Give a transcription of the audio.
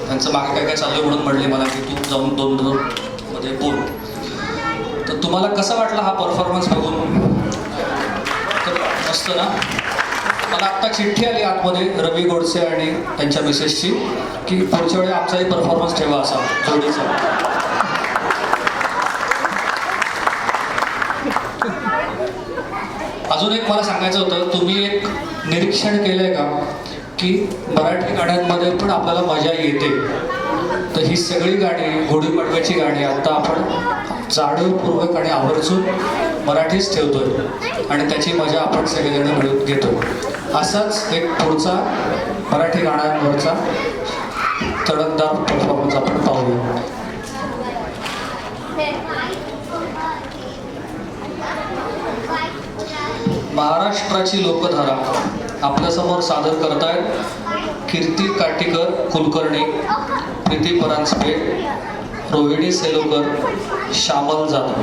त्यांचं मागे काय काय चाललं म्हणून म्हणले मला की तू जाऊन 2-2 मध्ये बोल. तर तुम्हाला कसा वाटला हा परफॉर्मन्स बघून? तर मस्त ना. मला आत्ता चिठ्ठी आली आतमध्ये रवी गोडसे आणि त्यांच्या मिसेसची की पुढच्या वेळी आमचाही परफॉर्मन्स ठेवा असा जोडीचा. अजून एक मला सांगायचं होतं, तुम्ही एक निरीक्षण केलंय का की मराठी गाण्यांमध्ये पण आपल्याला मजा येते. तर ही सगळी गाणी, गुढीपाडव्याची गाणी आता आपण जाणीवपूर्वक आणि आवर्जून मराठीच ठेवतोय आणि त्याची मजा आपण सगळेजण मिळून घेतो. असाच एक पुढचा मराठी गाण्यांवरचा तडकदार परफॉर्मन्स आपण पाहूया. महाराष्ट्राची लोकधारा आपल्यासमोर सादर करतायत कीर्ती काटीकर कुलकर्णी, प्रीती परांजपे, रोहिणी सेलोकर, श्यामल जाधव.